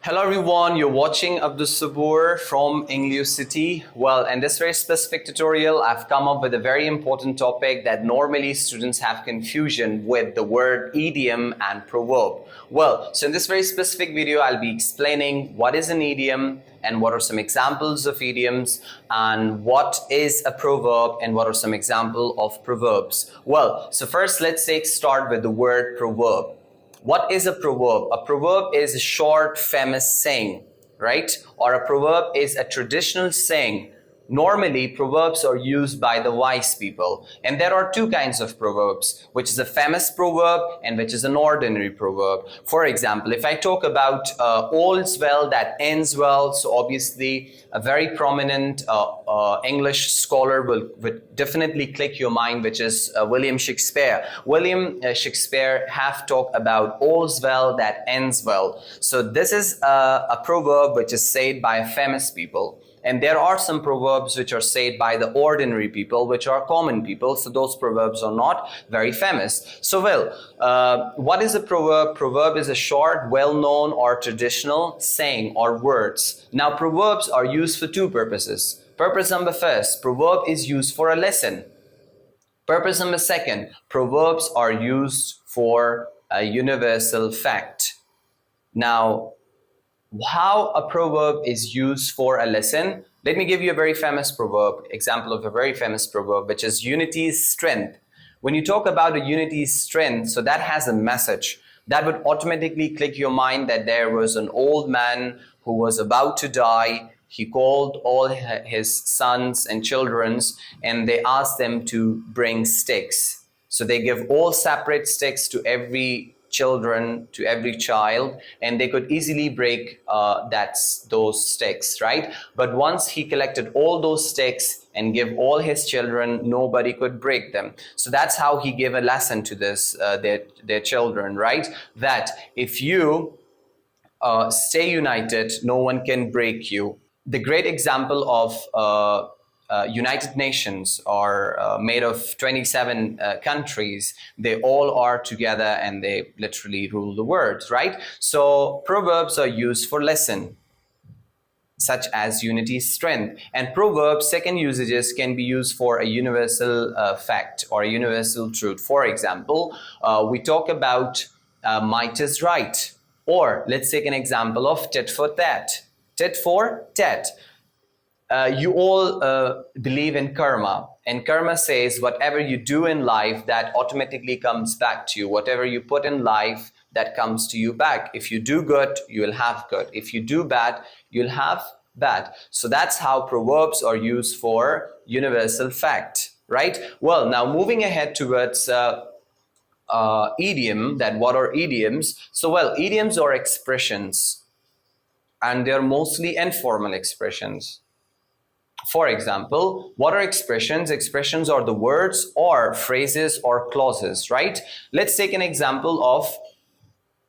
Hello everyone, you're watching Abdul Sabur from EnglioCity. Well, in this very specific tutorial, I've come up with a very important topic that normally students have confusion with the word idiom and proverb. Well, so in this very specific video, I'll be explaining what is an idiom and what are some examples of idioms and what is a proverb and what are some examples of proverbs. Well, so first let's start with the word proverb. What is a proverb? A proverb is a short, famous saying, right? Or a proverb is a traditional saying. Normally, proverbs are used by the wise people. And there are two kinds of proverbs, which is a famous proverb and which is an ordinary proverb. For example, if I talk about all's well that ends well, so obviously a very prominent English scholar will definitely click your mind, which is William Shakespeare. William Shakespeare have talked about all's well that ends well. So this is a proverb which is said by famous people. And there are some proverbs which are said by the ordinary people, which are common people. So those proverbs are not very famous. So what is a proverb? Proverb is a short, well-known or traditional saying or words. Now, proverbs are used for two purposes. Purpose number first, proverb is used for a lesson. Purpose number second, proverbs are used for a universal fact. Now, how a proverb is used for a lesson. Let me give you a very famous proverb, example of a very famous proverb, which is unity is strength. When you talk about a unity is strength, so that has a message. That would automatically click your mind that there was an old man who was about to die. He called all his sons and children and they asked them to bring sticks. So they give all separate sticks to every child, and they could easily break those sticks, right? But once he collected all those sticks and give all his children, nobody could break them. So that's how he gave a lesson to their children, right? That if you stay united, no one can break you. The great example of United Nations are made of 27 countries. They all are together and they literally rule the world, right? So proverbs are used for lesson, such as unity is strength. And proverbs, second usages, can be used for a universal fact or a universal truth. For example, we talk about might is right. Or let's take an example of tit for tat. Tit for tat. You all believe in karma, and karma says whatever you do in life, that automatically comes back to you. Whatever you put in life, that comes to you back. If you do good, you will have good. If you do bad, you'll have bad. So that's how proverbs are used for universal fact, right? Well, now moving ahead towards idiom, that what are idioms? So idioms are expressions, and they're mostly informal expressions. For example, what are expressions? Expressions are the words or phrases or clauses, right? Let's take an example of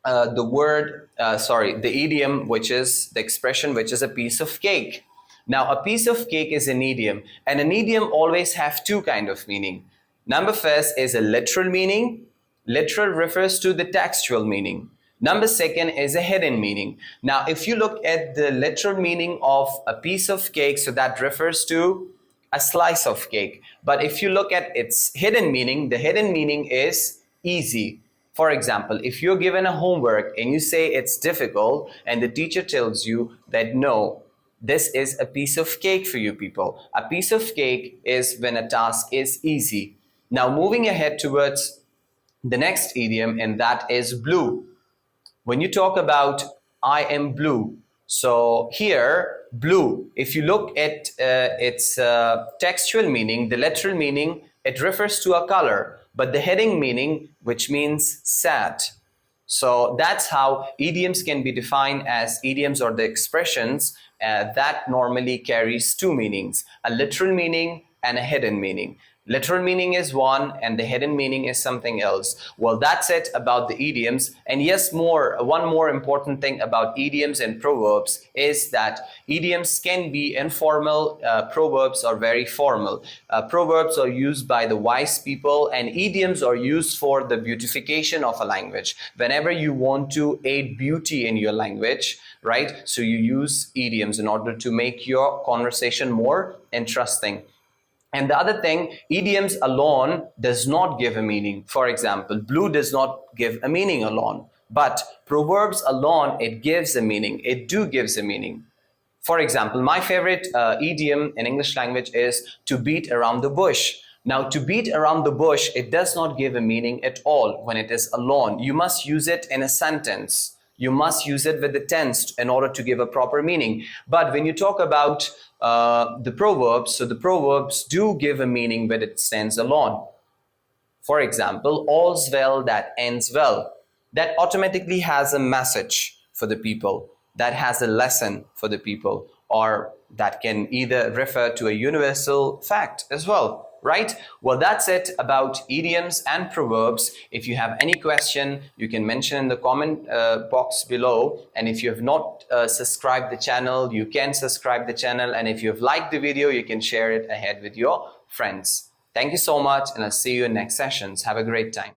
the idiom, which is the expression, which is a piece of cake. Now, a piece of cake is an idiom, and an idiom always have two kind of meaning. Number first is a literal meaning. Literal refers to the textual meaning. Number second is a hidden meaning. Now, if you look at the literal meaning of a piece of cake, so that refers to a slice of cake. But if you look at its hidden meaning, the hidden meaning is easy. For example, if you're given a homework and you say it's difficult, and the teacher tells you that no, this is a piece of cake for you people. A piece of cake is when a task is easy. Now, moving ahead towards the next idiom, and that is blue. When you talk about I am blue, so here blue, if you look at its textual meaning, the literal meaning, it refers to a color, but the heading meaning, which means sad. So that's how idioms can be defined as idioms or the expressions that normally carries two meanings, a literal meaning and a hidden meaning. Literal meaning is one and the hidden meaning is something else. Well, that's it about the idioms. And yes, one more important thing about idioms and proverbs is that idioms can be informal, proverbs are very formal. Proverbs are used by the wise people, and idioms are used for the beautification of a language. Whenever you want to aid beauty in your language, right? So you use idioms in order to make your conversation more interesting. And the other thing, idioms alone does not give a meaning. For example, blue does not give a meaning alone, but proverbs alone, it gives a meaning. It gives a meaning. For example, my favorite idiom in English language is to beat around the bush. Now, to beat around the bush, it does not give a meaning at all when it is alone. You must use it in a sentence. You must use it with the tense in order to give a proper meaning. But when you talk about the proverbs, so the proverbs do give a meaning when it stands alone. For example, all's well that ends well. That automatically has a message for the people, that has a lesson for the people, or that can either refer to a universal fact as well. Right? Well, that's it about idioms and proverbs. If you have any question, you can mention in the comment box below. And if you have not subscribed the channel, you can subscribe the channel. And if you have liked the video, you can share it ahead with your friends. Thank you so much, and I'll see you in next sessions. Have a great time.